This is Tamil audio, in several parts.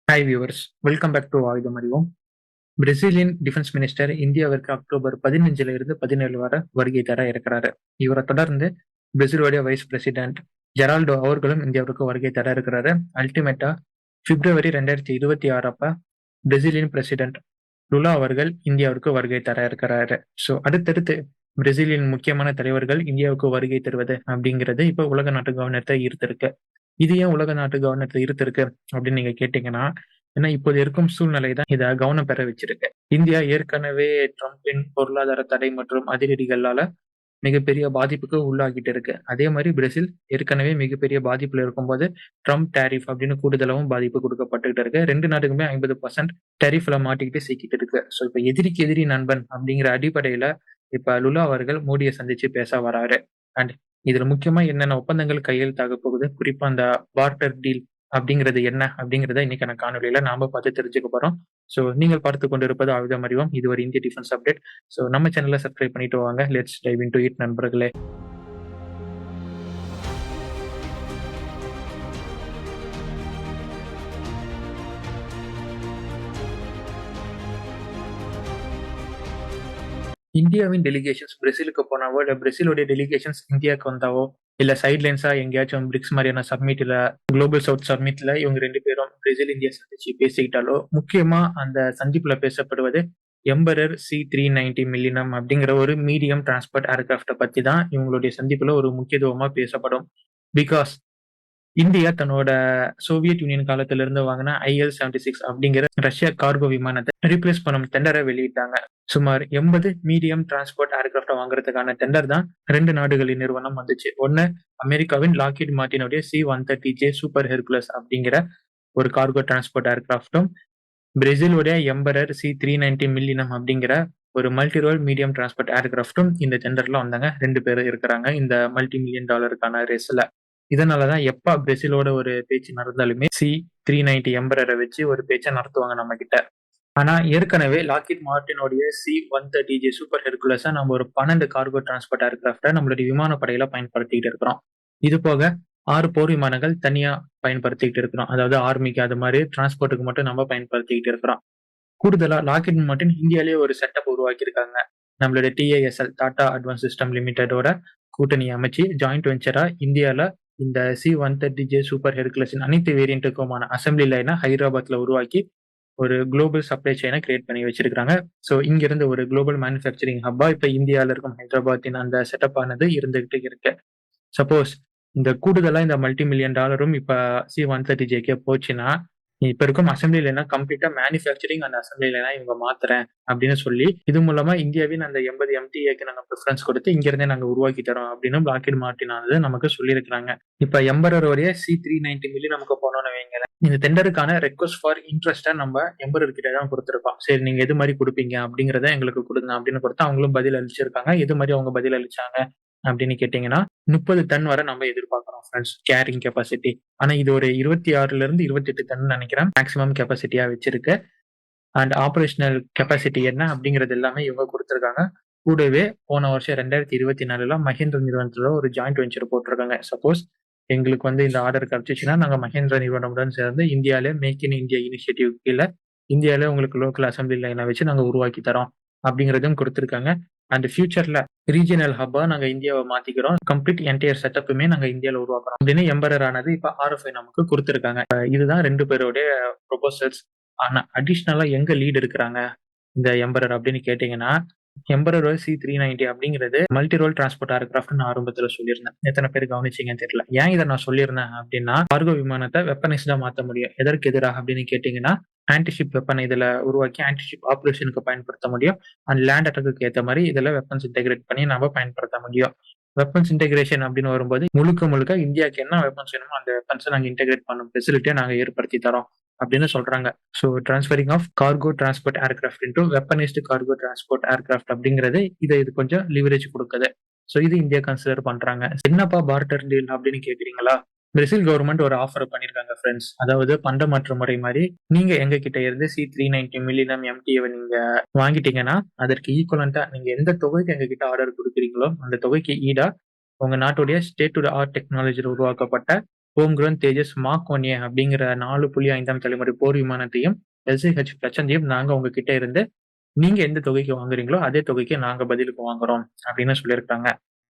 Hi viewers, welcome back to Aayudham Arivom. Brazilian defence minister இந்தியாவிற்கு அக்டோபர் 15 இருந்து 17 வரை வருகை தர இருக்கிறாரு. இவரை தொடர்ந்து பிரேசிலுடைய வைஸ் பிரசிடென்ட் ஜெரால்டோ அவர்களும் இந்தியாவிற்கு வருகை தர இருக்கிறாரு. அல்டிமேட்டா பிப்ரவரி 2026 அப்ப பிரேசிலியன் பிரசிடென்ட் லுலா அவர்கள் இந்தியாவிற்கு வருகை தர இருக்கிறாரு. ஸோ அடுத்தடுத்து பிரேசிலியன் முக்கியமான தலைவர்கள் இந்தியாவுக்கு வருகை தருவது அப்படிங்கிறது இப்ப உலக நாட்டு கவனத்தை ஈர்த்திருக்கு. இது ஏன் உலக நாட்டு கவனத்தை ஈர்த்திருக்கு அப்படின்னு நீங்க கேட்டீங்கன்னா, ஏன்னா இப்போது இருக்கும் சூழ்நிலை தான் இதை கவனம் பெற வச்சிருக்கு. இந்தியா ஏற்கனவே ட்ரம்பின் பொருளாதார தடை மற்றும் அதிரடிகளால மிகப்பெரிய பாதிப்புக்கு உள்ளாகிட்டு இருக்கு. அதே மாதிரி பிரேசில் ஏற்கனவே மிகப்பெரிய பாதிப்புல இருக்கும்போது ட்ரம்ப் டேரிஃப் அப்படின்னு கூடுதலாகவும் பாதிப்பு கொடுக்கப்பட்டுகிட்டு இருக்கு. ரெண்டு நாட்டுக்குமே 50% டேரிஃப்ல மாட்டிக்கிட்டு சிக்கிட்டு இருக்கு. ஸோ இப்ப எதிரிக்கு எதிரி நண்பன் அப்படிங்கிற அடிப்படையில இப்ப லுலா அவர்கள் மோடியை சந்திச்சு பேச வராரு. அண்ட் இதுல முக்கியமா என்னென்ன ஒப்பந்தங்கள் கையெழுத்தாக போகுது, குறிப்பா அந்த பார்ட்டர் டீல் அப்படிங்கிறது என்ன அப்படிங்கிறத இன்னைக்கான காணொலியில நாம பார்த்து தெரிஞ்சுக்க போறோம். ஸோ நீங்கள் பார்த்து கொண்டிருப்பது ஆயுதம் அறிவோம். இது ஒரு இந்திய டிஃபென்ஸ் அப்டேட். ஸோ நம்ம சேனலை சப்ஸ்கிரைப் பண்ணிட்டு வாங்க. லெட்ஸ் டைவ் இன்டு இட் நண்பர்களே. இந்தியாவின் டெலிகேஷன்ஸ் பிரேசிலுக்கு போனாவோ, இல்ல பிரேசிலுடைய டெலிகேஷன்ஸ் இந்தியாவுக்கு வந்தாவோ, இல்ல சைட்லைன்ஸா எங்கேயாச்சும் பிரிக்ஸ் மாதிரியான சப்மிட்ல, குளோபல் சவுத் சப்மிட்ல இவங்க 2 பேரும் பிரேசில் இந்தியா சந்திச்சு பேசிக்கிட்டாலோ, முக்கியமா அந்த சந்திப்புல பேசப்படுவது எம்பரர் C-390 மில்லினம் அப்படிங்கிற ஒரு மீடியம் டிரான்ஸ்போர்ட் ஏர்கிராஃப்ட பத்தி தான் இவங்களுடைய சந்திப்புல ஒரு முக்கியத்துவமா பேசப்படும். பிகாஸ் இந்தியா தன்னோட சோவியத் யூனியன் காலத்துல இருந்து வாங்கின IL-76 அப்படிங்கிற ரஷ்ய கார்கோ விமானத்தை ரீப்ளேஸ் பண்ணும் டெண்டரை வெளியிட்டாங்க. சுமார் 80 மீடியம் டிரான்ஸ்போர்ட் ஏர்கிராஃப்ட வாங்குறதுக்கான டெண்டர் தான் 2 நாடுகளின் நிறுவனம் வந்துச்சு. ஒன்னு அமெரிக்காவின் லாக்ஹீட் மார்டினுடைய C-130J சூப்பர் ஹெர்குலஸ் அப்படிங்கிற ஒரு கார்கோ டிரான்ஸ்போர்ட் ஏர்கிராஃப்டும், பிரேசிலுடைய எம்பரர் C-390 மில்லினம் அப்படிங்கிற ஒரு மல்டி ரோல் மீடியம் டிரான்ஸ்போர்ட் ஏர்கிராஃப்டும் இந்த டெண்டர்ல வந்தாங்க. 2 பேரும் இருக்கிறாங்க இந்த மல்டி மில்லியன் டாலருக்கான ரேஸ்ல. இதனாலதான் எப்ப பிரேசிலோட ஒரு பேச்சு நடந்தாலுமே C-390 எம்பரரை வச்சு ஒரு பேச்சை நடத்துவாங்க நம்ம கிட்ட. ஆனா ஏற்கனவே லாக்ஹீட் மார்டினுடைய C-130J சூப்பர் ஹெர்குலஸை நம்ம ஒரு 12 கார்கோ டிரான்ஸ்போர்ட் ஏர்கிராஃப்டை நம்மளுடைய விமானப்படையில பயன்படுத்திக்கிட்டு இருக்கிறோம். இது போக 6 போர் விமானங்கள் தனியா பயன்படுத்திக்கிட்டு இருக்கிறோம். அதாவது ஆர்மிக்கு அது மாதிரி டிரான்ஸ்போர்ட்டுக்கு மட்டும் நம்ம பயன்படுத்திக்கிட்டு இருக்கிறோம். கூடுதலா லாக்ஹீட் மார்டின் இந்தியாலேயே ஒரு செட்டப் உருவாக்கி இருக்காங்க. நம்மளுடைய TASL டாடா அட்வான்ஸ் சிஸ்டம் லிமிடெடோட கூட்டணி அமைச்சு ஜாயிண்ட் வெஞ்சரா இந்தியால இந்த C-130J சூப்பர் ஹெர்குலஸின் அனைத்து வேரியண்ட்டுக்குமான அசம்பிளி லைனை ஹைதராபாத்ல உருவாக்கி ஒரு குளோபல் சப்ளை செயினை கிரியேட் பண்ணி வச்சிருக்காங்க. ஸோ இங்கிருந்து ஒரு குளோபல் மேனுஃபேக்சரிங் ஹப்பா இப்ப இந்தியாவில் இருக்கும் ஹைதராபாத்தின் அந்த செட்டப் ஆனது இருந்துகிட்டு இருக்கு. சப்போஸ் இந்த கூடுதலா இந்த மல்டி மில்லியன் டாலரும் இப்ப C-130Jக்கே போச்சுன்னா, இப்ப இருக்கும் அசம்பிளி லைனா கம்ப்ளீட்டா மேனுஃபேக்சரிங் அந்த அசம்பிளி லைனா இவங்க மாத்துறேன் அப்படின்னு சொல்லி, இது மூலமா இந்தியாவின் அந்த 80 MTA நாங்க ப்ரிஃபரன்ஸ் கொடுத்து இங்க இருந்தே நாங்க உருவாக்கி தரோம் அப்படின்னு லாக்ஹீட் மார்டின் ஆனது நமக்கு சொல்லியிருக்கிறாங்க. இப்ப எம்பரருடைய C-390 மில்லி நமக்கு போனோம்னு வைங்களேன், இந்த டெண்டருக்கான ரெக்வஸ்ட் ஃபார் இன்ட்ரெஸ்ட்டை நம்ம எம்பரர் கிட்ட தான் கொடுத்துருக்கோம். சரி நீங்க எது மாதிரி கொடுப்பீங்க அப்படிங்கிறத எங்களுக்கு கொடுங்க அப்படின்னு கொடுத்து அவங்களும் பதில் அளிச்சிருக்காங்க. எது மாதிரி அவங்க பதில் அளிச்சாங்க அப்படின்னு கேட்டீங்கன்னா, 30 டன் வரை நம்ம எதிர்பார்க்கிறோம் ஃப்ரெண்ட்ஸ், கேரிங் கெப்பாசிட்டி. ஆனா இது ஒரு 26 இருந்து 28 டன் நினைக்கிறேன் மேக்ஸிமம் கெப்பாசிட்டியா வச்சிருக்கு. அண்ட் ஆபரேஷனல் கெப்பாசிட்டி என்ன அப்படிங்கிறது எல்லாமே இவங்க கொடுத்துருக்காங்க. கூடவே போன வருஷம் 2024 மஹேந்திர நிறுவனத்துல ஒரு ஜாயிண்ட் வெஞ்சர் போட்டிருக்காங்க. சப்போஸ் எங்களுக்கு இந்த ஆர்டர் கிடைச்சிச்சுன்னா நாங்க மஹேந்திர நிறுவனமுடன் சேர்ந்து இந்தியாவிலே மேக் இன் இந்தியா இனிஷியேட்டிவ் கீழே இந்தியாவிலே உங்களுக்கு லோக்கல் அசம்பிளி லைனை வச்சு நாங்க உருவாக்கி தரோம் அப்படிங்கிறதும் கொடுத்துருக்காங்க. அண்ட் ஃபியூச்சர்ல ரீஜியனல் ஹப்பா நாங்க இந்தியாவை மாத்திக்கிறோம், கம்ப்ளீட் என்டையர் செட்டப்புமே நாங்க இந்தியாவில உருவாக்குறோம் அப்படின்னு எம்பரர் ஆனது இப்ப RFI நமக்கு கொடுத்துருக்காங்க. இதுதான் 2 பேருடைய ப்ரொபோசல்ஸ். ஆனா அடிஷ்னலா எங்க லீட் இருக்கிறாங்க இந்த எம்பரர் அப்படின்னு கேட்டீங்கன்னா, எம்பரர் C-390 அப்படிங்கிறது மல்டி ரோல் டிரான்ஸ்போர்ட் ஏர்கிராஃப்ட் நான் ஆரம்பத்துல சொல்லியிருந்தேன். எத்தனை பேர் கவனிச்சீங்கன்னு தெரியல. ஏன் இதை நான் சொல்லியிருந்தேன் அப்படின்னா, கார்கோ விமானத்தை வெப்பனைஸ்டா மாத்த முடியும். எதற்கு எதிராக அப்படின்னு கேட்டீங்கன்னா, ஆன்டிஷிப் வெப்பன் இதுல உருவாக்கி ஆன்டிஷிப் ஆபரேஷனுக்கு பயன்படுத்த முடியும். அண்ட் லேண்ட் அட்டாக்கு ஏற்ற மாதிரி இதுல வெப்பன்ஸ் இன்டெகிரேட் பண்ணி நம்ம பயன்படுத்த முடியும். வெப்பன்ஸ் இன்டெகிரேஷன் அப்படின்னு வரும்போது முழுக்க இந்தியாவுக்கு என்ன வெப்பன்ஸ் வேணுமோ அந்த வெப்பன்ஸை நாங்க இன்டெகிரேட் பண்ணும் ஃபெசிலிட்டியை நாங்க ஏற்படுத்தி தரோம் அப்படின்னு சொல்றாங்க. So transferring of cargo transport aircraft into weaponised cargo transport aircraft அப்படிங்கிறது இது கொஞ்சம் லிவரேஜ் கொடுக்குது. ஸோ இது இந்தியா கன்சிடர் பண்றாங்க. என்னப்பா பார்ட்டர் டீல் அப்படின்னு கேக்குறீங்களா? பிரேசில் கவர்மெண்ட் ஒரு ஆஃபர் பண்ணிருக்காங்க ஃப்ரெண்ட்ஸ். அதாவது பண்டமாற்று முறை மாதிரி நீங்க எங்க கிட்ட இருந்து C-390 மில்லியம் MTA நீங்க வாங்கிட்டீங்கன்னா அதற்கு ஈக்குவலண்டா நீங்க எந்த தொகைக்கு எங்க கிட்ட ஆர்டர் கொடுக்குறீங்களோ அந்த தொகைக்கு ஈடா உங்க நாட்டுடைய ஸ்டேட் டு ஆர்ட் டெக்னாலஜியில் உருவாக்கப்பட்ட ஹோம் கிரவுன் தேஜஸ் மார்க் 1A அப்படிங்கிற 4.5ஆம் தலைமுறை போர் விமானத்தையும் LCH பிரச்சனையும் நாங்க உங்ககிட்ட இருந்து நீங்க எந்த தொகைக்கு வாங்குறீங்களோ அதே தொகைக்கு நாங்க பதிலுக்கு வாங்குறோம் அப்படின்னு சொல்லியிருக்காங்க.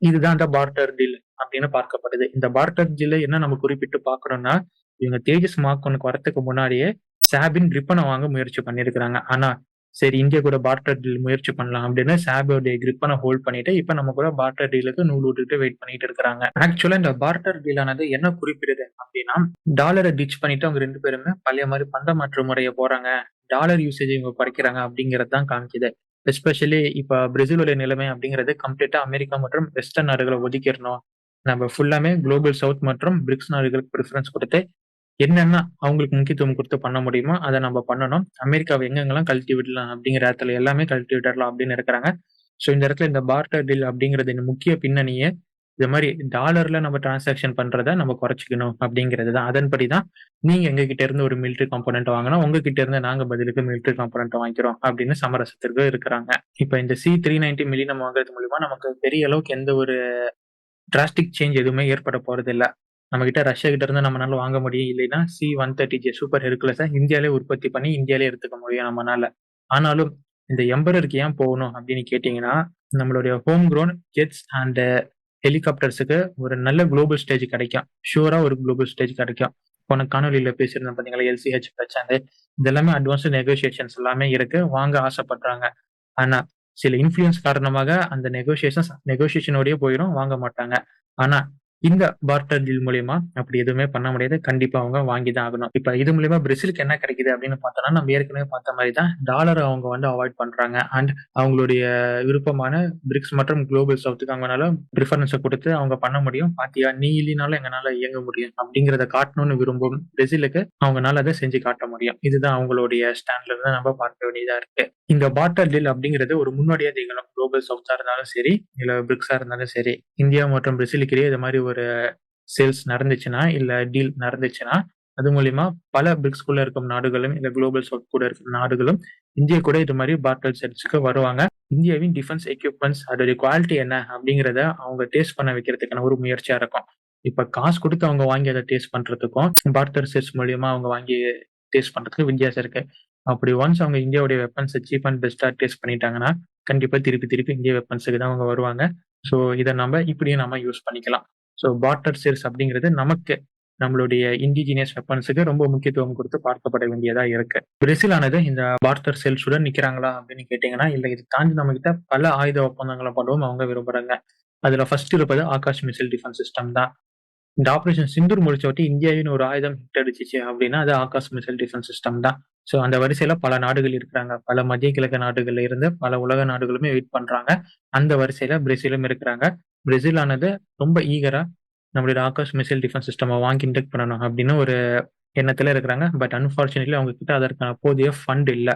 இதுதான் அந்த பார்ட்டர் டீல் அப்படின்னு பார்க்கப்படுது. இந்த பார்ட்டர் டீல என்ன நம்ம குறிப்பிட்டு பார்க்கணும்னா, இவங்க தேஜஸ் மார்க் 1க்கு வரதுக்கு முன்னாடியே சாபின் கிரிப்பனை வாங்க முயற்சி பண்ணியிருக்கிறாங்க. ஆனா சரி இந்தியா கூட பார்ட்டர் டீல் முயற்சி பண்ணலாம் அப்படின்னு சாபோடைய கிரிப்பனை ஹோல்ட் பண்ணிட்டு இப்ப நம்ம கூட பார்ட்டர் டீலுக்கு நூல் விட்டுட்டு வெயிட் பண்ணிட்டு இருக்காங்க. ஆக்சுவலா இந்த பார்ட்டர் டீல் ஆனது என்ன குறிப்பிடுது அப்படின்னா, டாலரை டிச் பண்ணிட்டு அவங்க 2 பேருமே பழைய மாதிரி பண்டமாற்று முறையை போறாங்க, டாலர் யூசேஜ் இவங்க குறைக்கிறாங்க அப்படிங்கிறது தான் காமிக்குது. எஸ்பெஷலி இப்ப பிரேசிலுடைய நிலைமை அப்படிங்கிறது கம்ப்ளீட்டா அமெரிக்கா மற்றும் வெஸ்டர்ன் நாடுகளை ஒதுக்கிடணும். நம்ம ஃபுல்லாமே குளோபல் சவுத் மற்றும் பிரிக்ஸ் நாடுகளுக்கு ப்ரிஃபரன்ஸ் கொடுத்து என்னென்ன அவங்களுக்கு முக்கியத்துவம் கொடுத்து பண்ண முடியுமோ அதை நம்ம பண்ணணும். அமெரிக்காவை எங்கெங்கெல்லாம் கழட்டி விடலாம் அப்படிங்கிற இடத்துல எல்லாமே கழட்டி விடலாம் அப்படின்னு இருக்கிறாங்க. ஸோ இந்த இடத்துல இந்த பார்ட்டர் டீல் அப்படிங்கிறது முக்கிய பின்னணியே இது மாதிரி டாலர்ல நம்ம டிரான்சாக்ஷன் பண்றத நம்ம குறைச்சிக்கணும் அப்படிங்கிறது தான். அதன்படி தான் நீங்க எங்க கிட்ட இருந்து ஒரு மிலிட்டரி காம்போனன்ட் வாங்கினா உங்ககிட்ட இருந்து நாங்க பதிலுக்கு மிலிட்டரி காம்போனன்ட் வாங்கிக்கிறோம் அப்படின்னு சமரசத்திற்கு இருக்கிறாங்க. இப்ப இந்த C390 மில்லியம் வாங்குறது மூலியமா நமக்கு பெரிய அளவுக்கு எந்த ஒரு டிராஸ்டிக் சேஞ்ச் எதுவுமே ஏற்பட போறது இல்ல. நம்ம கிட்ட ரஷ்யா கிட்ட இருந்து நம்மளால வாங்க முடியும். இல்லைன்னா C130J சூப்பர் ஹெர்குலஸை இந்தியாவிலே உற்பத்தி பண்ணி இந்தியாவிலே எடுத்துக்க முடியும் நம்மளால. ஆனாலும் இந்த எம்பரருக்கு ஏன் போகணும் அப்படின்னு கேட்டீங்கன்னா, நம்மளுடைய ஹோம் க்ரோன் ஜெட்ஸ் அண்ட் ஹெலிகாப்டர்ஸுக்கு ஒரு நல்ல குளோபல் ஸ்டேஜ் கிடைக்கும். ஷூரா ஒரு குளோபல் ஸ்டேஜ் கிடைக்கும். போன காணொலியில பேசியிருந்தேன் பாத்தீங்களா, LCH பிரச்சனை இதெல்லாமே அட்வான்ஸ்டு நெகோசியேஷன்ஸ் எல்லாமே இருக்கு, வாங்க ஆசைப்படுறாங்க. ஆனா சில இன்ஃப்ளூயன்ஸ் காரணமாக அந்த நெகோசியேஷனோடய போயிடும், வாங்க மாட்டாங்க. ஆனா இந்த பார்ட்டர் டீல் மூலியமா அப்படி எதுவுமே பண்ண முடியாது. கண்டிப்பா அவங்க வாங்கி தான் ஆகணும். இப்ப இது மூலியமா பிரேசிலுக்கு என்ன கிடைக்குது அப்படின்னு பார்த்தோம்னா, நம்ம ஏற்கனவே பார்த்த மாதிரி தான் டாலர் அவங்க வந்து அவாய்ட் பண்றாங்க. அண்ட் அவங்களுடைய விருப்பமான பிரிக்ஸ் மற்றும் குளோபல் சவுத்துக்கு அவங்களால ப்ரிஃபரன்ஸை கொடுத்து அவங்க பண்ண முடியும். பாத்தியா, நீ இல்லைனாலும் எங்களால இயங்க முடியும் அப்படிங்கிறத காட்டணும்னு விரும்பும் பிரேசிலுக்கு அவங்களால அதை செஞ்சு காட்ட முடியும். இதுதான் அவங்களுடைய ஸ்டாண்ட்ல இருந்து நம்ம பார்க்க வேண்டியதா இருக்கு. இந்த பார்ட்டர் டீல் அப்படிங்கிறது ஒரு முன்னோடியா திகழும். குளோபல் சவுத்தா இருந்தாலும் சரி, இல்ல பிரிக்ஸா இருந்தாலும் சரி, இந்தியா மற்றும் பிரேசிலுக்கு இடையே இது மாதிரி ஒரு சேல்ஸ் நடந்துச்சுன்னா, இல்ல டீல் நடந்துச்சுன்னா, அது மூலியமா பல பிரிக்ஸ்குள்ள இருக்கும் நாடுகளும், இல்ல குளோபல் சவுத் கூட இருக்கும் நாடுகளும் இந்தியா கூட இது மாதிரி பார்ட்டர் செல்ஸ்க்கு வருவாங்க. இந்தியாவின் டிஃபென்ஸ் எக்யூப்மெண்ட்ஸ் அதோட குவாலிட்டி என்ன அப்படிங்கிறத அவங்க டேஸ்ட் பண்ண வைக்கிறதுக்கான ஒரு முயற்சியா இருக்கும். இப்ப காசு கொடுத்து அவங்க வாங்கி அதை டேஸ்ட் பண்றதுக்கும் பார்ட்டர் செல்ஸ் மூலியமா அவங்க வாங்கி டேஸ்ட் பண்றதுக்கு வித்தியாசம் இருக்கு. அப்படி ஒன்ஸ் அவங்க இந்தியாவுடைய வெப்பன்ஸ் சீப் அண்ட் பெஸ்டா டேஸ்ட் பண்ணிட்டாங்கன்னா, கண்டிப்பா திருப்பி இந்திய வெப்பன்ஸுக்கு தான் அவங்க வருவாங்க. ஸோ இதை நம்ம இப்படியும் நம்ம யூஸ் பண்ணிக்கலாம். ஸோ பார்ட்டர் சேல்ஸ் அப்படிங்கிறது நமக்கு நம்மளுடைய இண்டிஜினியஸ் வெப்பன்ஸுக்கு ரொம்ப முக்கியத்துவம் கொடுத்து பார்க்கப்பட வேண்டியதா இருக்கு. பிரேசில் ஆனது இந்த பார்ட்டர் சேல்ஸுடன் நிக்கிறாங்களா அப்படின்னு கேட்டீங்கன்னா, இல்ல இது தாண்டி நம்ம கிட்ட பல ஆயுத ஒப்பந்தங்களை பண்ணவும் அவங்க விரும்புறாங்க. அதுல ஃபர்ஸ்ட் இருப்பது ஆகாஷ் மிசைல் டிஃபென்ஸ் சிஸ்டம் தான். இந்த ஆபரேஷன் சிந்தூர் முடிச்சவாட்டி இந்தியாவின் ஒரு ஆயுதம் ஹிட் அடிச்சிச்சு அப்படின்னா அது ஆகாஷ் மிசைல் டிஃபென்ஸ் சிஸ்டம் தான். ஸோ அந்த வரிசையில பல நாடுகள் இருக்கிறாங்க. பல மத்திய கிழக்கு நாடுகள்ல இருந்து பல உலக நாடுகளுமே வெயிட் பண்றாங்க. அந்த வரிசையில பிரேசிலும் இருக்கிறாங்க. பிரேசில் ஆனது ரொம்ப ஈகரா நம்மளுடைய ஆகாஷ் மிசைல் டிஃபென்ஸ் சிஸ்டம் வாங்கி இன்டெக்ட் பண்ணணும் அப்படின்னு ஒரு எண்ணத்துல இருக்கிறாங்க. பட் அன்பார்ச்சுனேட்லி அவங்க கிட்ட அதற்கான போதிய ஃபண்ட் இல்ல.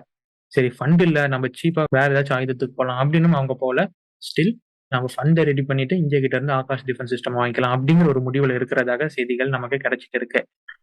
சரி ஃபண்ட் இல்ல, நம்ம சீப்பா வேற ஏதாச்சும் ஆயுதத்துக்கு போகலாம் அப்படின்னு அவங்க போல. ஸ்டில் நம்ம ஃபண்டை ரெடி பண்ணிட்டு இந்தியா கிட்ட இருந்து ஆகாஷ் டிஃபென்ஸ் சிஸ்டம் வாங்கிக்கலாம் அப்படிங்கிற ஒரு முடிவுல இருக்கிறதாக செய்திகள் நமக்கு கிடைச்சிட்டு இருக்கு.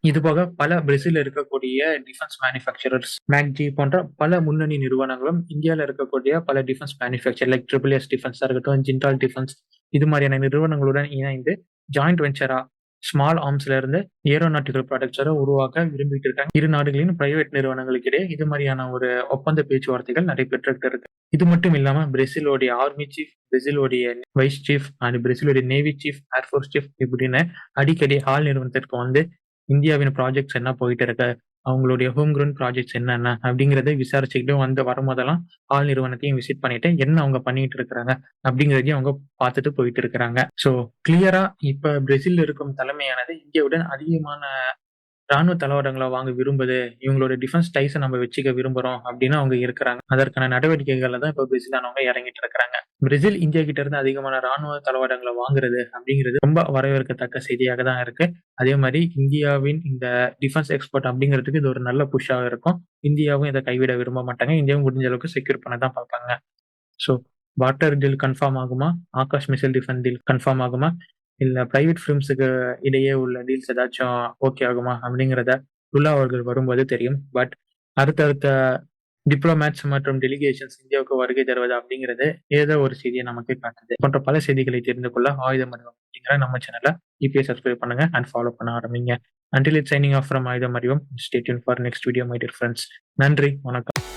இது போக பல பிரேசில் இருக்கக்கூடிய டிஃபென்ஸ் மேனுஃபேக்சரர்ஸ் மேக்ஜி போன்ற பல முன்னணி நிறுவனங்களும் இந்தியாவில் இருக்கக்கூடிய பல டிஃபென்ஸ் மேனுஃபேக்சர் லைக் SSS டிஃபென்ஸா இருக்கட்டும், ஜிண்டால் டிஃபென்ஸ் இது மாதிரியான நிறுவனங்களுடன் இணைந்து ஜாயிண்ட் வெஞ்சரா ஸ்மால் ஆர்ம்ஸ்ல இருந்து ஏரோநாட்டிக்கல் ப்ராடக்ட்ஸை உருவாக்க விரும்பிட்டு இருக்காங்க. இரு நாடுகளின் பிரைவேட் நிறுவனங்களுக்கு இடையே இது மாதிரியான ஒரு ஒப்பந்த பேச்சுவார்த்தைகள் நடைபெற்றுட்டு இருக்கு. இது மட்டும் இல்லாம பிரேசிலோடைய ஆர்மி சீஃப், பிரேசிலோடைய வைஸ் சீஃப் அண்ட் பிரேசிலோடைய நேவி சீஃப், ஏர்ஃபோர்ஸ் சீஃப் இப்படின்னு அடிக்கடி ஹால் நிறுவனத்திற்கு வந்து இந்தியாவின் ப்ராஜெக்ட்ஸ் என்ன போயிட்டு இருக்கு, அவங்களுடைய ஹோம் கிரவுண்ட் ப்ராஜெக்ட்ஸ் என்னென்ன அப்படிங்கறத விசாரிச்சுக்கிட்டு வந்து வரும்போதெல்லாம் ஆள் நிறுவனத்தையும் விசிட் பண்ணிட்டு என்ன அவங்க பண்ணிட்டு இருக்கிறாங்க அப்படிங்கறதையும் அவங்க பார்த்துட்டு போயிட்டு இருக்கிறாங்க. ஸோ கிளியரா இப்ப பிரேசில் இருக்கும் தலைமையானது இந்தியாவுடன் அதிகமான ராணுவ தளவாடங்களை வாங்க விரும்புது, இவங்களோட டிஃபென்ஸ் டைஸை நம்ம வச்சுக்க விரும்புறோம் அப்படின்னு அவங்க இருக்கிறாங்க. அதற்கான நடவடிக்கைகள்ல தான் இப்ப பிரேசிலானவங்க இறங்கிட்டு இருக்கிறாங்க. பிரேசில் இந்தியா கிட்ட இருந்து அதிகமான ராணுவ தளவாடங்களை வாங்குறது அப்படிங்கிறது ரொம்ப வரவேற்கத்தக்க செய்தியாக தான் இருக்கு. அதே மாதிரி இந்தியாவின் இந்த டிஃபென்ஸ் எக்ஸ்போர்ட் அப்படிங்கிறதுக்கு இது ஒரு நல்ல புஷ்ஷாக இருக்கும். இந்தியாவும் இதை கைவிட விரும்ப மாட்டாங்க. இந்தியாவும் முடிஞ்ச அளவுக்கு செக்யூர் பண்ண தான் பார்ப்பாங்க. ஸோ வாட்டர் டீல் கன்ஃபார்ம் ஆகுமா, Akash missile defence deal confirm ஆகுமா, இல்ல பிரைவேட் ஃபிலிம்ஸுக்கு இடையே உள்ள டீல்ஸ் ஏதாச்சும் ஓகே ஆகுமா அப்படிங்கிறத உள்ள அவர்கள் வரும்போது தெரியும். பட் அடுத்தடுத்த டிப்ளோமேட்ஸ் மற்றும் டெலிகேஷன்ஸ் இந்தியாவுக்கு வருகை தருவது அப்படிங்கிறது ஏதோ ஒரு செய்தியை நமக்கு காட்டுது. போன்ற பல செய்திகளை தெரிந்து கொள்ள ஆயுதம் அறிவோம் அப்படிங்கிற நம்ம சேனலை இப்பயே சப்ஸ்கிரைப் பண்ணுங்க அண்ட் ஃபாலோ பண்ண ஆரம்பிங்க. Until it's signing off from ஆயுதம் அறிவோம். Stay tuned for next video, my dear friends. நன்றி, வணக்கம்.